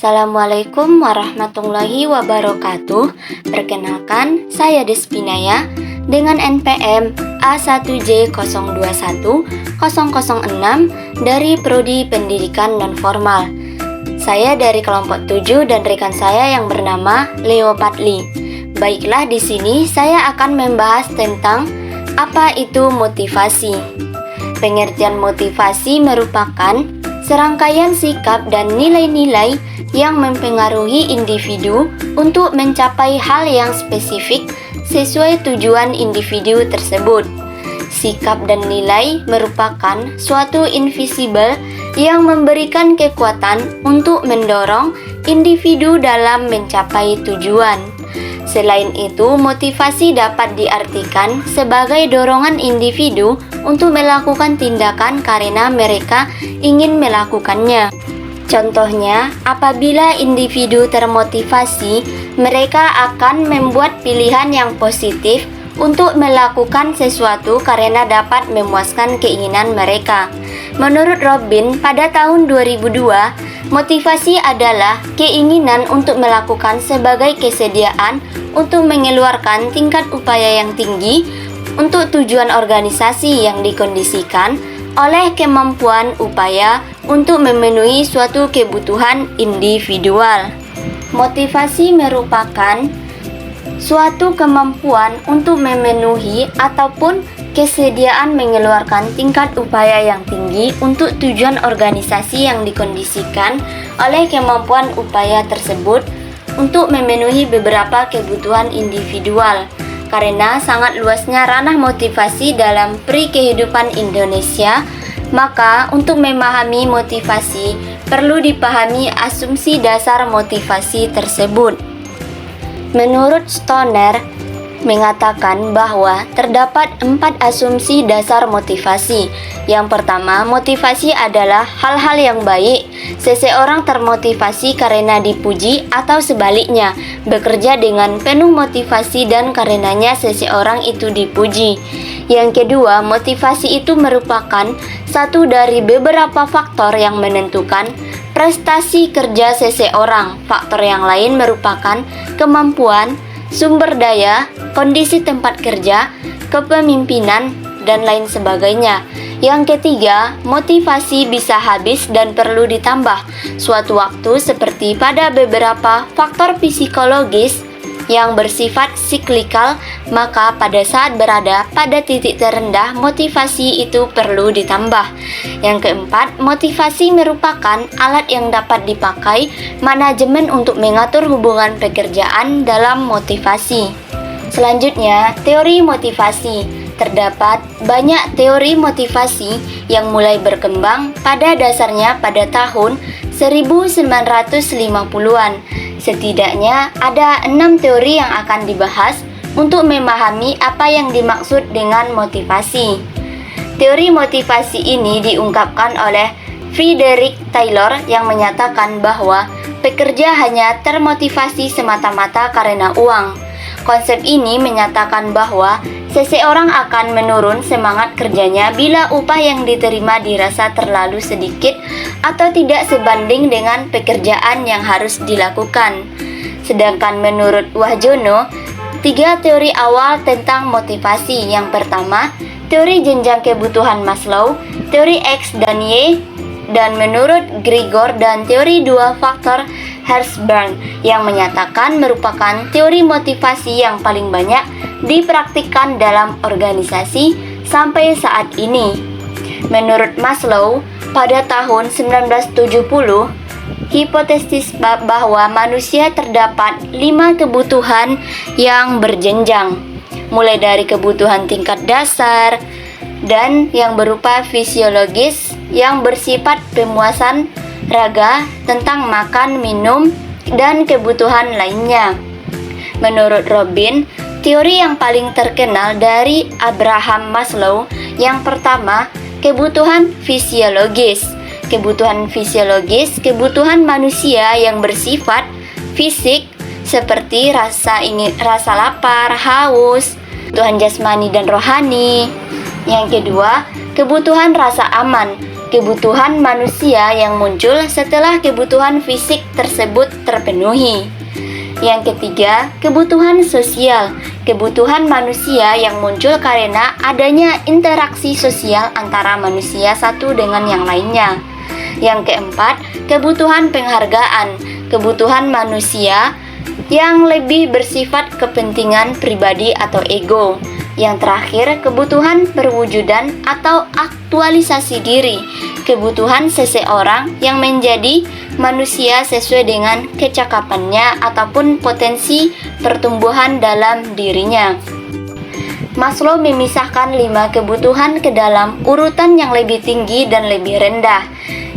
Assalamualaikum warahmatullahi wabarakatuh. Perkenalkan, saya Despinaya dengan NPM A1J021006 dari Prodi Pendidikan Nonformal. Saya dari kelompok 7 dan rekan saya yang bernama Leo Patli. Baiklah, di sini saya akan membahas tentang apa itu motivasi. Pengertian motivasi merupakan serangkaian sikap dan nilai-nilai yang mempengaruhi individu untuk mencapai hal yang spesifik sesuai tujuan individu tersebut. Sikap dan nilai merupakan suatu invisible yang memberikan kekuatan untuk mendorong individu dalam mencapai tujuan. Selain itu, motivasi dapat diartikan sebagai dorongan individu untuk melakukan tindakan karena mereka ingin melakukannya. Contohnya, apabila individu termotivasi, mereka akan membuat pilihan yang positif untuk melakukan sesuatu karena dapat memuaskan keinginan mereka. Menurut Robin, pada tahun 2002, motivasi adalah keinginan untuk melakukan sebagai kesediaan untuk mengeluarkan tingkat upaya yang tinggi untuk tujuan organisasi yang dikondisikan oleh kemampuan upaya untuk memenuhi suatu kebutuhan individual. Motivasi merupakan suatu kemampuan untuk memenuhi ataupun kesediaan mengeluarkan tingkat upaya yang tinggi untuk tujuan organisasi yang dikondisikan oleh kemampuan upaya tersebut untuk memenuhi beberapa kebutuhan individual. Karena sangat luasnya ranah motivasi dalam kehidupan Indonesia, maka untuk memahami motivasi perlu dipahami asumsi dasar motivasi tersebut. Menurut Stoner, mengatakan bahwa terdapat 4 asumsi dasar motivasi. Yang pertama, motivasi adalah hal-hal yang baik. Seseorang termotivasi karena dipuji atau sebaliknya, bekerja dengan penuh motivasi dan karenanya seseorang itu dipuji. Yang kedua, motivasi itu merupakan satu dari beberapa faktor yang menentukan prestasi kerja seseorang. Faktor yang lain merupakan kemampuan, sumber daya, kondisi tempat kerja, kepemimpinan, dan lain sebagainya. Yang ketiga, motivasi bisa habis dan perlu ditambah suatu waktu seperti pada beberapa faktor psikologis yang bersifat siklikal, maka pada saat berada pada titik terendah, motivasi itu perlu ditambah. Yang keempat, motivasi merupakan alat yang dapat dipakai manajemen untuk mengatur hubungan pekerjaan dalam motivasi. Selanjutnya, teori motivasi. Terdapat banyak teori motivasi yang mulai berkembang pada dasarnya pada tahun 1950-an. Setidaknya ada 6 teori yang akan dibahas untuk memahami apa yang dimaksud dengan motivasi. Teori motivasi ini diungkapkan oleh Frederick Taylor yang menyatakan bahwa pekerja hanya termotivasi semata-mata karena uang. Konsep ini menyatakan bahwa seseorang akan menurun semangat kerjanya bila upah yang diterima dirasa terlalu sedikit atau tidak sebanding dengan pekerjaan yang harus dilakukan. Sedangkan menurut Wahjono, 3 teori awal tentang motivasi. Yang pertama, teori jenjang kebutuhan Maslow, teori X dan Y, dan menurut Grigor dan teori 2 faktor Hertzberg yang menyatakan merupakan teori motivasi yang paling banyak dipraktikkan dalam organisasi sampai saat ini. Menurut Maslow, pada tahun 1970, hipotesis bahwa manusia terdapat 5 kebutuhan yang berjenjang, mulai dari kebutuhan tingkat dasar dan yang berupa fisiologis yang bersifat pemuasan raga tentang makan, minum, dan kebutuhan lainnya. Menurut Robin, teori yang paling terkenal dari Abraham Maslow, yang pertama, kebutuhan fisiologis. Kebutuhan fisiologis, kebutuhan manusia yang bersifat fisik seperti rasa lapar, haus, kebutuhan jasmani dan rohani. Yang kedua, kebutuhan rasa aman. kebutuhan manusia yang muncul setelah kebutuhan fisik tersebut terpenuhi. Yang ketiga, kebutuhan sosial. Kebutuhan manusia yang muncul karena adanya interaksi sosial antara manusia satu dengan yang lainnya. Yang keempat, kebutuhan penghargaan. Kebutuhan manusia yang lebih bersifat kepentingan pribadi atau ego. Yang terakhir, kebutuhan perwujudan atau aktualisasi diri. Kebutuhan seseorang yang menjadi manusia sesuai dengan kecakapannya ataupun potensi pertumbuhan dalam dirinya. Maslow memisahkan 5 kebutuhan ke dalam urutan yang lebih tinggi dan lebih rendah.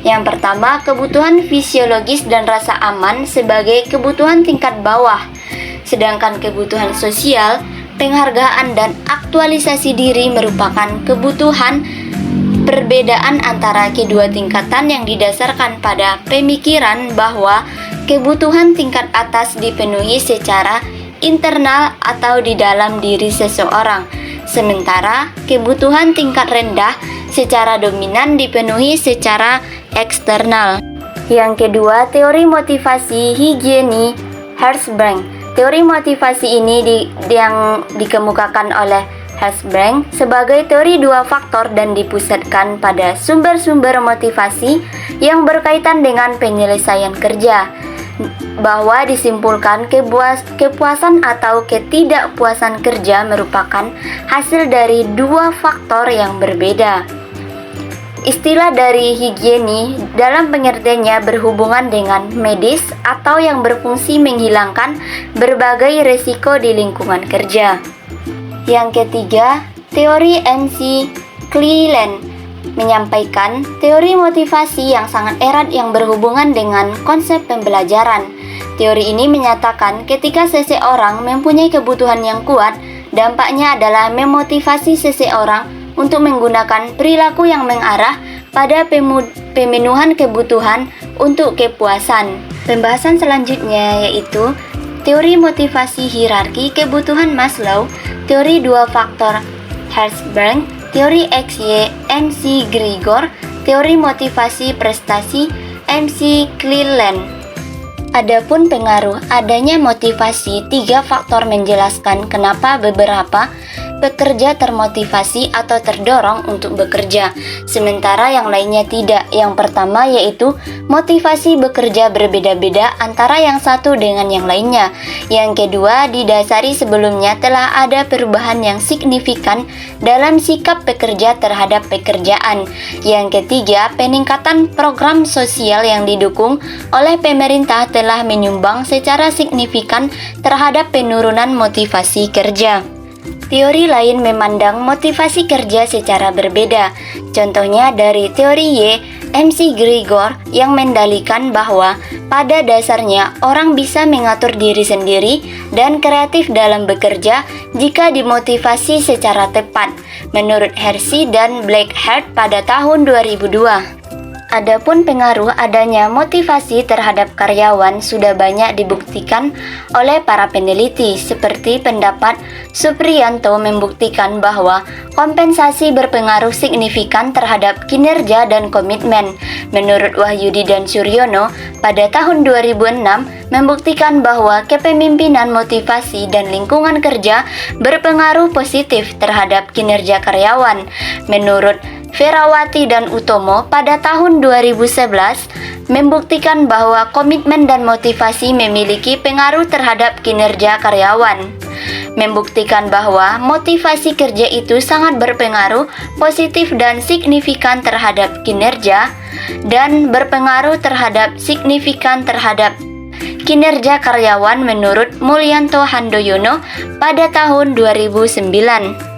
Yang pertama, kebutuhan fisiologis dan rasa aman sebagai kebutuhan tingkat bawah. Sedangkan kebutuhan sosial, penghargaan dan aktualisasi diri merupakan kebutuhan. Perbedaan antara kedua tingkatan yang didasarkan pada pemikiran bahwa kebutuhan tingkat atas dipenuhi secara internal atau di dalam diri seseorang, sementara kebutuhan tingkat rendah secara dominan dipenuhi secara eksternal. Yang kedua, teori motivasi Higiene Hertzsprung. Teori motivasi ini yang dikemukakan oleh Hertzsprung sebagai teori 2 faktor dan dipusatkan pada sumber-sumber motivasi yang berkaitan dengan penyelesaian kerja, bahwa disimpulkan kepuasan atau ketidakpuasan kerja merupakan hasil dari 2 faktor yang berbeda. Istilah dari higiene dalam pengertiannya berhubungan dengan medis atau yang berfungsi menghilangkan berbagai resiko di lingkungan kerja. Yang ketiga, teori MC Cleland menyampaikan teori motivasi yang sangat erat yang berhubungan dengan konsep pembelajaran. Teori ini menyatakan ketika seseorang mempunyai kebutuhan yang kuat, dampaknya adalah memotivasi seseorang untuk menggunakan perilaku yang mengarah pada pemenuhan kebutuhan untuk kepuasan. Pembahasan selanjutnya yaitu teori motivasi hierarki kebutuhan Maslow, teori 2 faktor Hertzsprung, teori XY MC Gregor, teori motivasi prestasi MC Cleland. Adapun pengaruh adanya motivasi 3 faktor menjelaskan kenapa beberapa pekerja termotivasi atau terdorong untuk bekerja, sementara yang lainnya tidak. Yang pertama yaitu motivasi bekerja berbeda-beda antara yang satu dengan yang lainnya. Yang kedua, didasari sebelumnya telah ada perubahan yang signifikan dalam sikap pekerja terhadap pekerjaan. Yang ketiga, peningkatan program sosial yang didukung oleh pemerintah telah menyumbang secara signifikan terhadap penurunan motivasi kerja. Teori lain memandang motivasi kerja secara berbeda. Contohnya dari teori Y, MC Gregor yang mendalikan bahwa pada dasarnya orang bisa mengatur diri sendiri dan kreatif dalam bekerja jika dimotivasi secara tepat, menurut Hersey dan Blackheart pada tahun 2002. Adapun pengaruh adanya motivasi terhadap karyawan sudah banyak dibuktikan oleh para peneliti, seperti pendapat Supriyanto membuktikan bahwa kompensasi berpengaruh signifikan terhadap kinerja dan komitmen. Menurut Wahyudi dan Suryono pada tahun 2006 membuktikan bahwa kepemimpinan, motivasi, dan lingkungan kerja berpengaruh positif terhadap kinerja karyawan. Menurut Ferawati dan Utomo pada tahun 2011 membuktikan bahwa komitmen dan motivasi memiliki pengaruh terhadap kinerja karyawan. Membuktikan bahwa motivasi kerja itu sangat berpengaruh positif dan signifikan terhadap kinerja dan berpengaruh signifikan terhadap kinerja karyawan menurut Mulyanto Handoyono pada tahun 2009.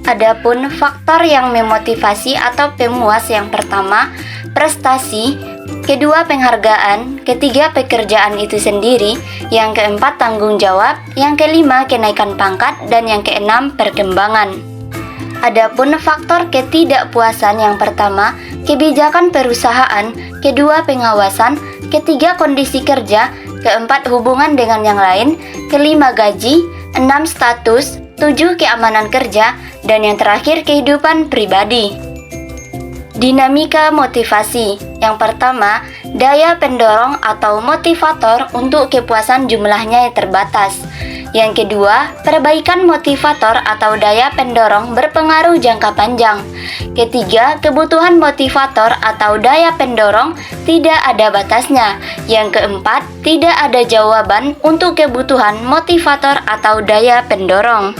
Adapun faktor yang memotivasi atau pemuas yang pertama, prestasi, kedua penghargaan, ketiga pekerjaan itu sendiri, yang keempat tanggung jawab, yang kelima kenaikan pangkat, dan yang keenam perkembangan. Adapun faktor ketidakpuasan yang pertama, kebijakan perusahaan, kedua pengawasan, ketiga kondisi kerja, keempat hubungan dengan yang lain, kelima gaji, 6 status, 7 keamanan kerja, dan yang terakhir kehidupan pribadi. Dinamika motivasi. Yang pertama, daya pendorong atau motivator untuk kepuasan jumlahnya yang terbatas. Yang kedua, perbaikan motivator atau daya pendorong berpengaruh jangka panjang. Ketiga, kebutuhan motivator atau daya pendorong tidak ada batasnya. Yang keempat, tidak ada jawaban untuk kebutuhan motivator atau daya pendorong.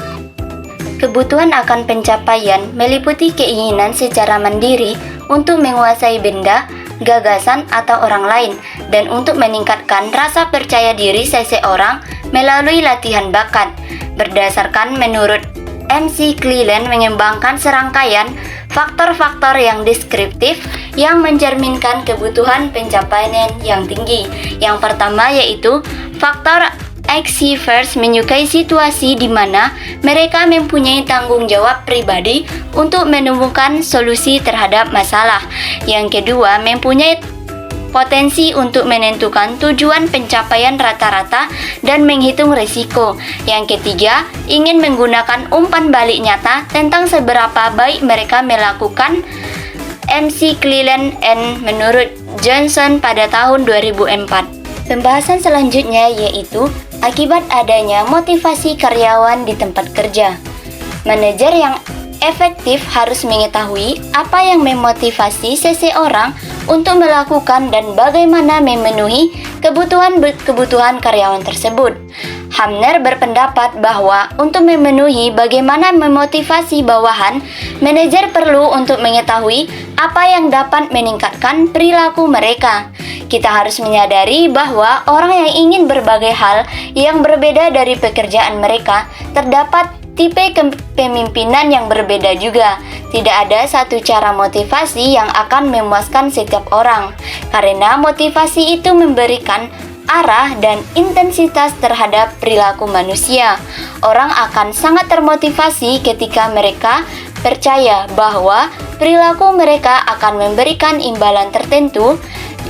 Kebutuhan akan pencapaian meliputi keinginan secara mandiri untuk menguasai benda, gagasan, atau orang lain, dan untuk meningkatkan rasa percaya diri seseorang melalui latihan bakat. Berdasarkan menurut MC Cleland mengembangkan serangkaian faktor-faktor yang deskriptif yang mencerminkan kebutuhan pencapaian yang tinggi. Yang pertama yaitu faktor achievers menyukai situasi di mana mereka mempunyai tanggung jawab pribadi untuk menemukan solusi terhadap masalah. Yang kedua, mempunyai potensi untuk menentukan tujuan pencapaian rata-rata dan menghitung risiko. Yang ketiga, ingin menggunakan umpan balik nyata tentang seberapa baik mereka melakukan. MC Cleland and menurut Johnson pada tahun 2004. Pembahasan selanjutnya yaitu akibat adanya motivasi karyawan di tempat kerja. Manajer yang efektif harus mengetahui apa yang memotivasi seseorang untuk melakukan dan bagaimana memenuhi kebutuhan karyawan tersebut. Hamner berpendapat bahwa untuk memenuhi bagaimana memotivasi bawahan, manajer perlu untuk mengetahui apa yang dapat meningkatkan perilaku mereka. Kita harus menyadari bahwa orang yang ingin berbagai hal yang berbeda dari pekerjaan mereka, terdapat tipe kepemimpinan yang berbeda juga. Tidak ada satu cara motivasi yang akan memuaskan setiap orang, karena motivasi itu memberikan arah dan intensitas terhadap perilaku manusia. Orang akan sangat termotivasi ketika mereka percaya bahwa perilaku mereka akan memberikan imbalan tertentu.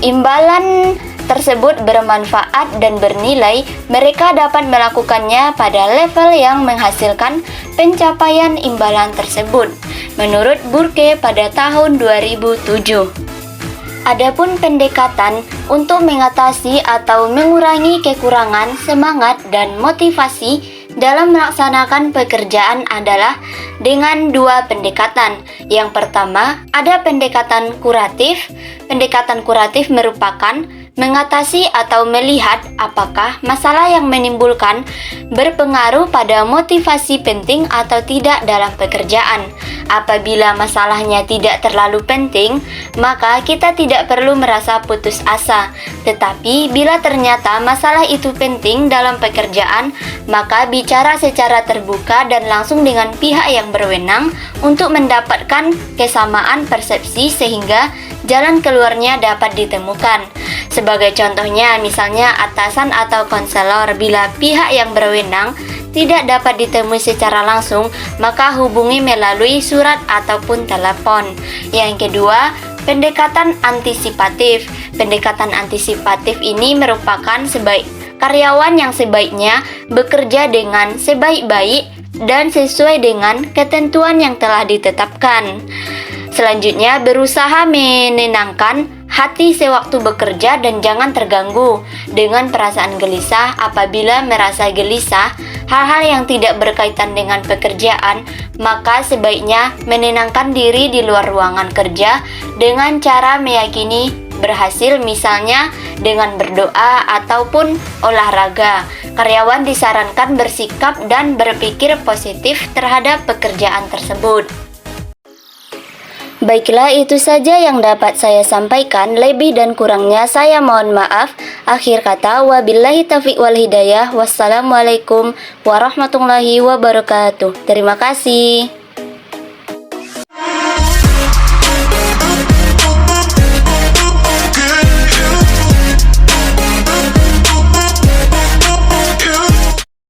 Imbalan tersebut bermanfaat dan bernilai, mereka dapat melakukannya pada level yang menghasilkan pencapaian imbalan tersebut. Menurut Burke pada tahun 2007. Adapun pendekatan untuk mengatasi atau mengurangi kekurangan semangat dan motivasi dalam melaksanakan pekerjaan adalah dengan dua pendekatan. Yang pertama, ada pendekatan kuratif. Pendekatan kuratif merupakan mengatasi atau melihat apakah masalah yang menimbulkan berpengaruh pada motivasi penting atau tidak dalam pekerjaan. Apabila masalahnya tidak terlalu penting, maka kita tidak perlu merasa putus asa. Tetapi bila ternyata masalah itu penting dalam pekerjaan, maka bicara secara terbuka dan langsung dengan pihak yang berwenang untuk mendapatkan kesamaan persepsi sehingga jalan keluarnya dapat ditemukan. Sebagai contohnya, misalnya atasan atau konselor, bila pihak yang berwenang tidak dapat ditemui secara langsung, maka hubungi melalui surat ataupun telepon. Yang kedua, pendekatan antisipatif. Pendekatan antisipatif ini merupakan karyawan yang sebaiknya bekerja dengan sebaik-baik dan sesuai dengan ketentuan yang telah ditetapkan. Selanjutnya, berusaha menenangkan hati sewaktu bekerja dan jangan terganggu dengan perasaan gelisah. Apabila merasa gelisah hal-hal yang tidak berkaitan dengan pekerjaan, maka sebaiknya menenangkan diri di luar ruangan kerja dengan cara meyakini berhasil, misalnya dengan berdoa ataupun olahraga. Karyawan disarankan bersikap dan berpikir positif terhadap pekerjaan tersebut. Baiklah, itu saja yang dapat saya sampaikan. Lebih dan kurangnya saya mohon maaf. Akhir kata, wabillahi taufiq wal hidayah. Wassalamualaikum warahmatullahi wabarakatuh. Terima kasih.